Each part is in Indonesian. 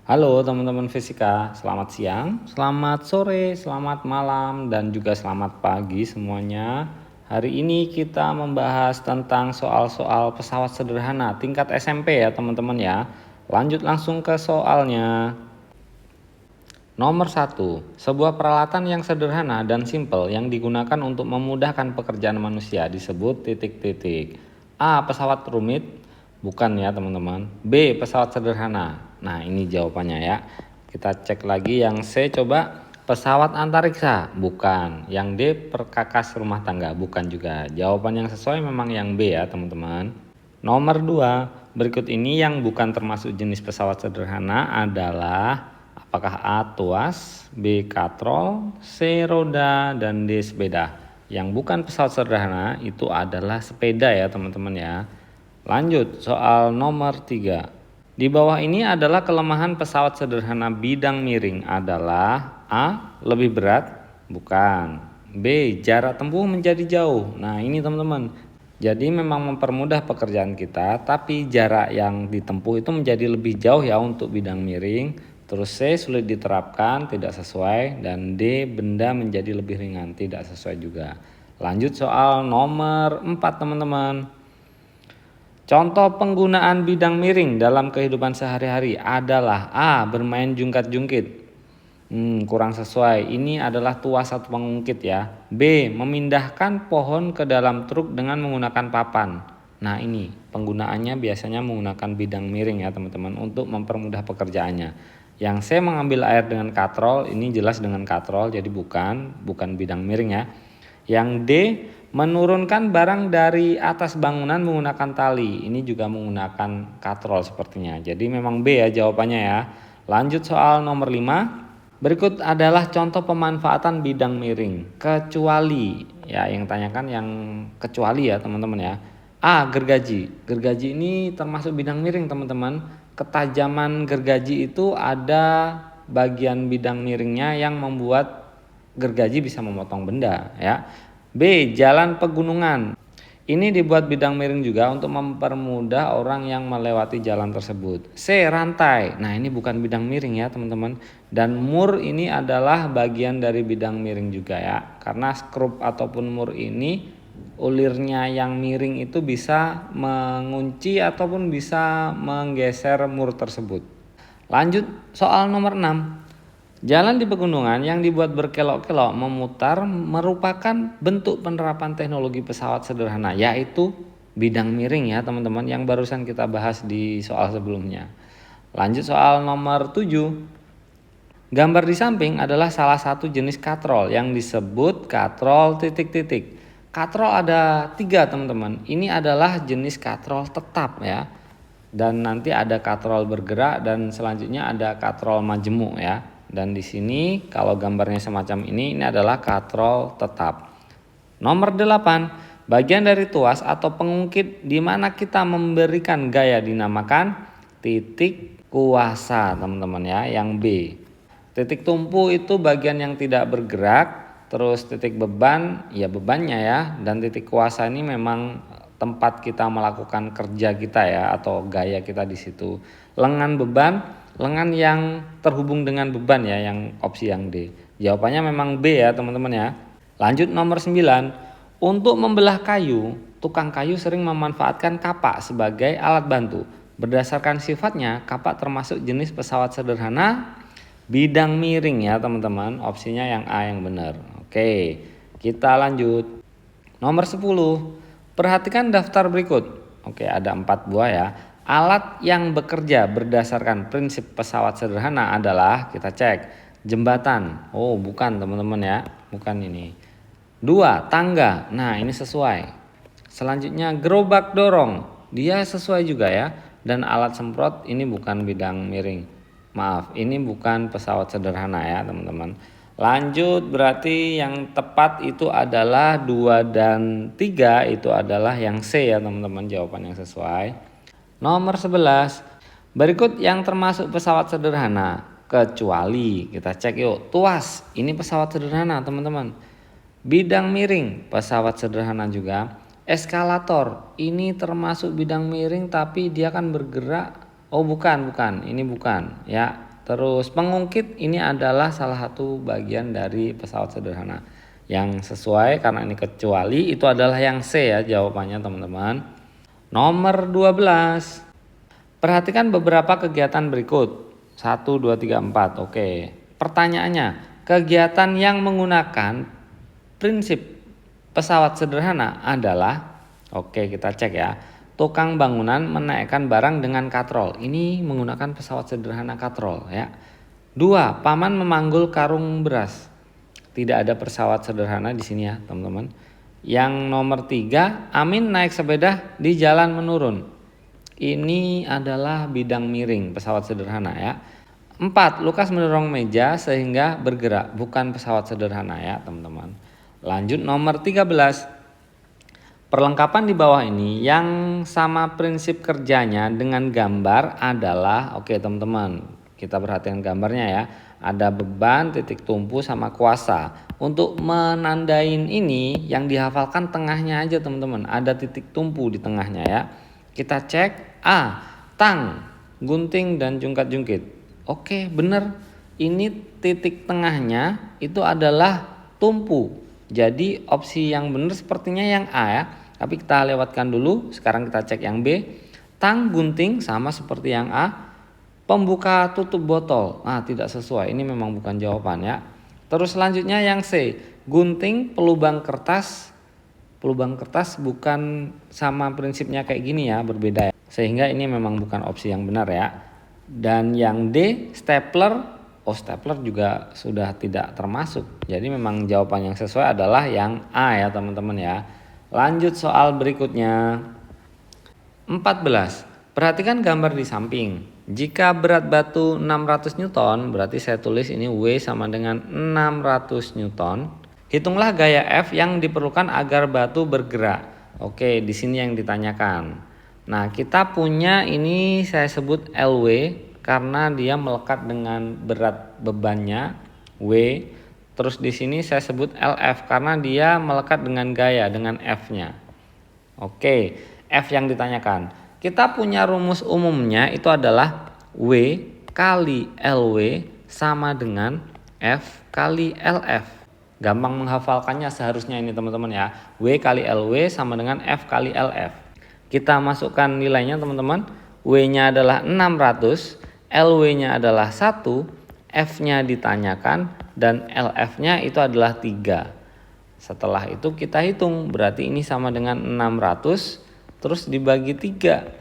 Halo teman-teman fisika, selamat siang, selamat sore, selamat malam, dan juga selamat pagi semuanya. Hari ini kita membahas tentang soal-soal pesawat sederhana tingkat SMP ya teman-teman ya. Lanjut langsung ke soalnya. Nomor 1, sebuah peralatan yang sederhana dan simpel yang digunakan untuk memudahkan pekerjaan manusia disebut titik-titik. A. Pesawat rumit. Bukan ya teman-teman. B. Pesawat sederhana. Nah ini jawabannya ya. Kita cek lagi yang C coba. Pesawat antariksa. Bukan. Yang D. Perkakas rumah tangga. Bukan juga. Jawaban yang sesuai memang yang B ya teman-teman. Nomor 2, berikut ini yang bukan termasuk jenis pesawat sederhana adalah apakah A. Tuas, B. Katrol, C. Roda, dan D. Sepeda. Yang bukan pesawat sederhana itu adalah sepeda ya teman-teman ya. Lanjut soal nomor 3. Di bawah ini adalah kelemahan pesawat sederhana bidang miring adalah A. Lebih berat, bukan. B. Jarak tempuh menjadi jauh. Nah ini teman-teman. Jadi memang mempermudah pekerjaan kita, tapi jarak yang ditempuh itu menjadi lebih jauh ya untuk bidang miring. Terus C. Sulit diterapkan, tidak sesuai. Dan D. Benda menjadi lebih ringan, tidak sesuai juga. Lanjut soal nomor 4 teman-teman. Contoh penggunaan bidang miring dalam kehidupan sehari-hari adalah A. Bermain jungkat-jungkit. Kurang sesuai. Ini adalah tuas atau pengungkit ya. B. Memindahkan pohon ke dalam truk dengan menggunakan papan. Nah ini penggunaannya biasanya menggunakan bidang miring ya teman-teman untuk mempermudah pekerjaannya. Yang C. Mengambil air dengan katrol. Ini jelas dengan katrol jadi bukan bidang miring ya. Yang D. Menurunkan barang dari atas bangunan menggunakan tali. Ini juga menggunakan katrol sepertinya. Jadi memang B ya jawabannya ya. Lanjut soal nomor 5. Berikut adalah contoh pemanfaatan bidang miring. Kecuali, ya yang tanyakan yang kecuali ya teman-teman ya. A. Gergaji. Gergaji ini termasuk bidang miring teman-teman. Ketajaman gergaji itu ada bagian bidang miringnya yang membuat gergaji bisa memotong benda ya. B. Jalan pegunungan. Ini dibuat bidang miring juga untuk mempermudah orang yang melewati jalan tersebut. C. Rantai. Nah ini bukan bidang miring ya teman-teman. Dan mur ini adalah bagian dari bidang miring juga ya. Karena skrup ataupun mur ini ulirnya yang miring itu bisa mengunci ataupun bisa menggeser mur tersebut. Lanjut soal nomor 6. Jalan di pegunungan yang dibuat berkelok-kelok memutar merupakan bentuk penerapan teknologi pesawat sederhana, yaitu bidang miring ya teman-teman yang barusan kita bahas di soal sebelumnya. Lanjut soal nomor 7. Gambar di samping adalah salah satu jenis katrol yang disebut katrol titik-titik. Katrol ada 3 teman-teman. Ini adalah jenis katrol tetap ya. Dan nanti ada katrol bergerak dan selanjutnya ada katrol majemuk ya. Dan di sini kalau gambarnya semacam ini adalah katrol tetap. Nomor 8, bagian dari tuas atau pengungkit di mana kita memberikan gaya dinamakan titik kuasa teman-teman ya, yang B. Titik tumpu itu bagian yang tidak bergerak, terus titik beban ya bebannya ya, dan titik kuasa ini memang tempat kita melakukan kerja kita ya atau gaya kita di situ. Lengan beban, lengan yang terhubung dengan beban ya, yang opsi yang D. Jawabannya memang B ya teman-teman ya. Lanjut nomor 9. Untuk membelah kayu, tukang kayu sering memanfaatkan kapak sebagai alat bantu. Berdasarkan sifatnya, kapak termasuk jenis pesawat sederhana bidang miring ya teman-teman. Opsinya yang A yang benar. Oke, kita lanjut. Nomor 10. Perhatikan daftar berikut. Oke, ada 4 buah ya. Alat yang bekerja berdasarkan prinsip pesawat sederhana adalah, kita cek, jembatan. Oh bukan teman-teman ya, bukan ini. 2. Tangga. Nah ini sesuai. Selanjutnya gerobak dorong. Dia sesuai juga ya. Dan alat semprot ini bukan bidang miring. Maaf, ini bukan pesawat sederhana ya teman-teman. Lanjut, berarti yang tepat itu adalah 2 dan 3 itu adalah yang C ya teman-teman, jawaban yang sesuai. Nomor 11. Berikut yang termasuk pesawat sederhana kecuali, kita cek yuk. Tuas, ini pesawat sederhana teman-teman. Bidang miring, pesawat sederhana juga. Eskalator, ini termasuk bidang miring tapi dia kan bergerak. Oh bukan, ini bukan ya. Terus pengungkit ini adalah salah satu bagian dari pesawat sederhana. Yang sesuai karena ini kecuali itu adalah yang C ya jawabannya teman-teman. Nomor 12. Perhatikan beberapa kegiatan berikut. 1, 2, 3, 4. Oke. Pertanyaannya, kegiatan yang menggunakan prinsip pesawat sederhana adalah, oke kita cek ya. Tukang bangunan menaikkan barang dengan katrol. Ini menggunakan pesawat sederhana katrol ya. 2. Paman memanggul karung beras. Tidak ada pesawat sederhana di sini ya teman-teman. Yang nomor 3, Amin naik sepeda di jalan menurun. Ini adalah bidang miring, pesawat sederhana ya. 4. Lukas mendorong meja sehingga bergerak, bukan pesawat sederhana ya teman-teman. Lanjut nomor 13. Perlengkapan di bawah ini yang sama prinsip kerjanya dengan gambar adalah, oke teman-teman, kita perhatikan gambarnya ya. Ada beban, titik tumpu sama kuasa. Untuk menandain ini yang dihafalkan tengahnya aja teman-teman. Ada titik tumpu di tengahnya ya. Kita cek A. Tang, gunting dan jungkat-jungkit. Oke bener. Ini titik tengahnya itu adalah tumpu. Jadi opsi yang benar sepertinya yang A ya. Tapi kita lewatkan dulu. Sekarang kita cek yang B. Tang, gunting sama seperti yang A. Pembuka tutup botol. Nah tidak sesuai. Ini memang bukan jawaban ya. Terus selanjutnya yang C. Gunting, pelubang kertas. Pelubang kertas bukan sama prinsipnya kayak gini ya. Berbeda ya. Sehingga ini memang bukan opsi yang benar ya. Dan yang D. Stapler. Oh stapler juga sudah tidak termasuk. Jadi memang jawaban yang sesuai adalah yang A ya teman-teman ya. Lanjut soal berikutnya. 14. Perhatikan gambar di samping. Jika berat batu 600 Newton, berarti saya tulis ini W sama dengan 600 Newton. Hitunglah gaya F yang diperlukan agar batu bergerak. Oke, di sini yang ditanyakan. Nah, kita punya ini saya sebut LW karena dia melekat dengan berat bebannya W. Terus di sini saya sebut LF karena dia melekat dengan gaya dengan F-nya. Oke, F yang ditanyakan. Kita punya rumus umumnya itu adalah W kali LW sama dengan F kali LF. Gampang menghafalkannya seharusnya ini teman-teman ya. W kali LW sama dengan F kali LF. Kita masukkan nilainya teman-teman. W-nya adalah 600. LW-nya adalah 1, F-nya ditanyakan, dan LF-nya itu adalah 3. Setelah itu kita hitung, berarti ini sama dengan 600, terus dibagi 3.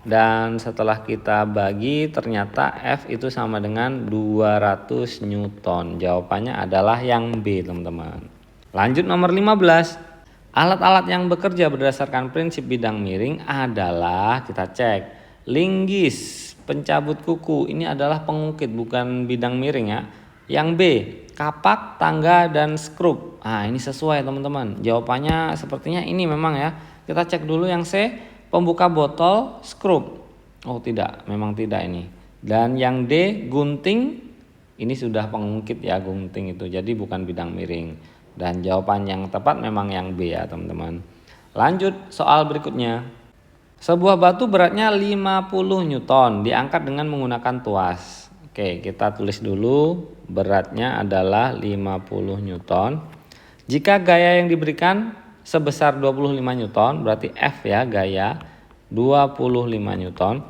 Dan setelah kita bagi, ternyata F itu sama dengan 200 Newton. Jawabannya adalah yang B teman-teman. Lanjut nomor 15. Alat-alat yang bekerja berdasarkan prinsip bidang miring adalah, kita cek, linggis, pencabut kuku, ini adalah pengukit bukan bidang miring ya. Yang B, kapak, tangga, dan skrup. Nah ini sesuai teman-teman. Jawabannya sepertinya ini memang ya. Kita cek dulu yang C, pembuka botol, skrup. Oh tidak, memang tidak ini. Dan yang D, gunting, ini sudah pengungkit ya gunting itu. Jadi bukan bidang miring. Dan jawaban yang tepat memang yang B ya teman-teman. Lanjut soal berikutnya. Sebuah batu beratnya 50 Newton diangkat dengan menggunakan tuas. Oke, kita tulis dulu beratnya adalah 50 Newton. Jika gaya yang diberikan sebesar 25 Newton, berarti F ya gaya 25 Newton.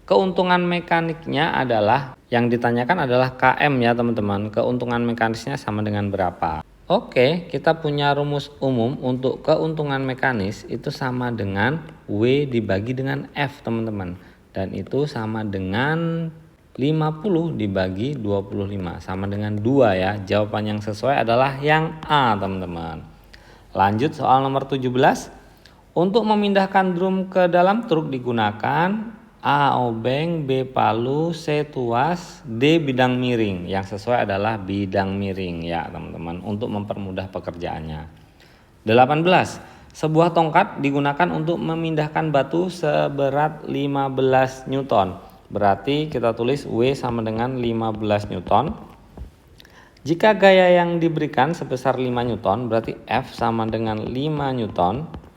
Keuntungan mekaniknya adalah, yang ditanyakan adalah KM ya teman-teman. Keuntungan mekanisnya sama dengan berapa? Oke, kita punya rumus umum untuk keuntungan mekanis itu sama dengan W dibagi dengan F teman-teman. Dan itu sama dengan 50 dibagi 25 sama dengan 2 ya. Jawaban yang sesuai adalah yang A teman-teman. Lanjut soal nomor 17. Untuk memindahkan drum ke dalam truk digunakan A obeng, B palu, C tuas, D bidang miring. Yang sesuai adalah bidang miring ya teman-teman untuk mempermudah pekerjaannya. 18. Sebuah tongkat digunakan untuk memindahkan batu seberat 15 Newton. Berarti kita tulis W sama dengan 15 Newton. Jika gaya yang diberikan sebesar 5 Newton, berarti F sama dengan 5 Newton.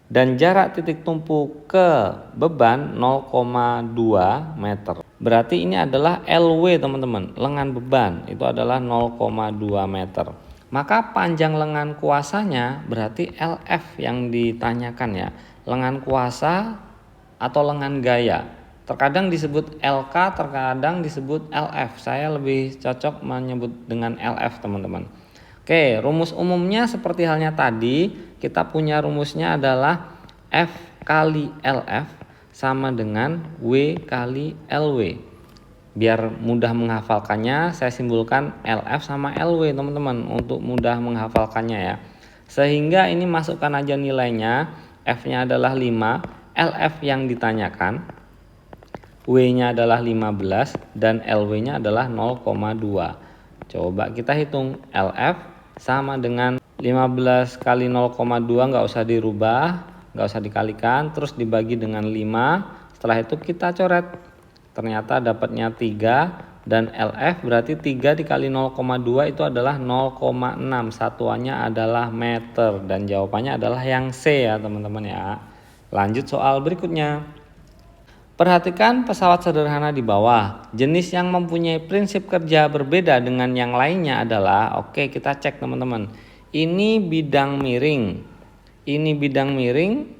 Dan jarak titik tumpu ke beban 0,2 meter. Berarti ini adalah LW teman-teman, lengan beban itu adalah 0,2 meter. Maka panjang lengan kuasanya berarti LF yang ditanyakan ya. Lengan kuasa atau lengan gaya. Terkadang disebut LK, terkadang disebut LF. Saya lebih cocok menyebut dengan LF teman-teman. Oke, rumus umumnya seperti halnya tadi, kita punya rumusnya adalah F kali LF sama dengan W kali LW. Biar mudah menghafalkannya, saya simbolkan LF sama LW teman-teman untuk mudah menghafalkannya ya. Sehingga ini masukkan aja nilainya, F-nya adalah 5, LF yang ditanyakan, W-nya adalah 15 dan LW-nya adalah 0,2. Coba kita hitung, LF sama dengan 15 kali 0,2 nggak usah dirubah, nggak usah dikalikan, terus dibagi dengan 5. Setelah itu kita coret. Ternyata dapatnya 3 dan LF berarti 3 dikali 0,2 itu adalah 0,6. Satuannya adalah meter dan jawabannya adalah yang C ya teman-teman ya. Lanjut soal berikutnya. Perhatikan pesawat sederhana di bawah. Jenis yang mempunyai prinsip kerja berbeda dengan yang lainnya adalah, oke kita cek teman-teman. Ini bidang miring. Ini bidang miring.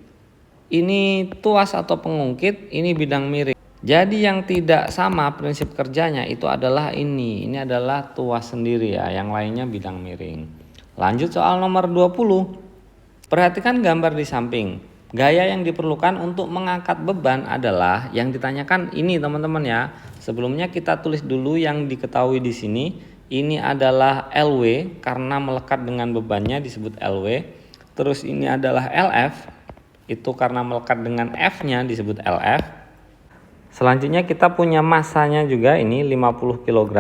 Ini tuas atau pengungkit, ini bidang miring. Jadi yang tidak sama prinsip kerjanya itu adalah ini adalah tuas sendiri ya, yang lainnya bidang miring. Lanjut soal nomor 20. Perhatikan gambar di samping. Gaya yang diperlukan untuk mengangkat beban adalah yang ditanyakan ini teman-teman ya. Sebelumnya kita tulis dulu yang diketahui di sini. Ini adalah LW karena melekat dengan bebannya disebut LW. Terus ini adalah LF, itu karena melekat dengan F-nya disebut LF. Selanjutnya kita punya masanya juga ini 50 kg.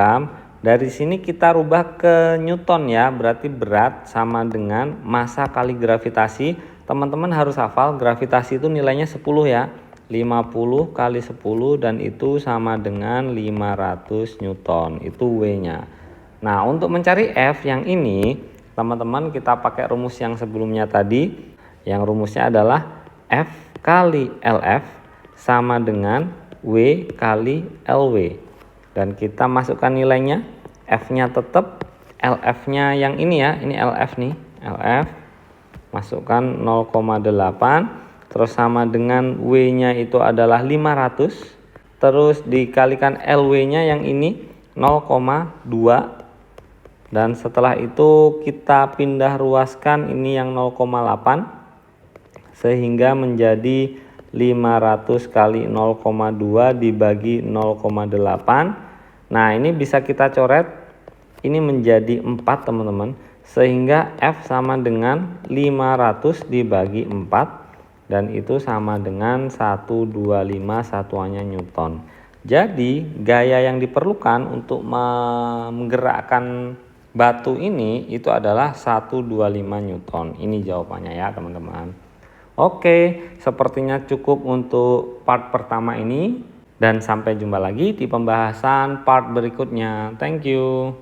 Dari sini kita rubah ke Newton ya, berarti berat sama dengan massa kali gravitasi. Teman-teman harus hafal gravitasi itu nilainya 10 ya. 50 kali 10 dan itu sama dengan 500 Newton, itu W-nya. Nah, untuk mencari F yang ini, teman-teman kita pakai rumus yang sebelumnya tadi. Yang rumusnya adalah F kali LF sama dengan W kali LW. Dan kita masukkan nilainya. F-nya tetap, LF-nya yang ini ya, ini LF nih, LF. Masukkan 0,8. Terus sama dengan W-nya itu adalah 500. Terus dikalikan LW-nya yang ini 0,2. Dan setelah itu kita pindah ruaskan ini yang 0,8. Sehingga menjadi 500 kali 0,2 dibagi 0,8. Nah ini bisa kita coret, ini menjadi 4 teman-teman. Sehingga F sama dengan 500 dibagi 4. Dan itu sama dengan 125 satuannya Newton. Jadi gaya yang diperlukan untuk menggerakkan batu ini itu adalah 125 Newton. Ini jawabannya ya teman-teman. Oke, sepertinya cukup untuk part pertama ini dan sampai jumpa lagi di pembahasan part berikutnya. Thank you.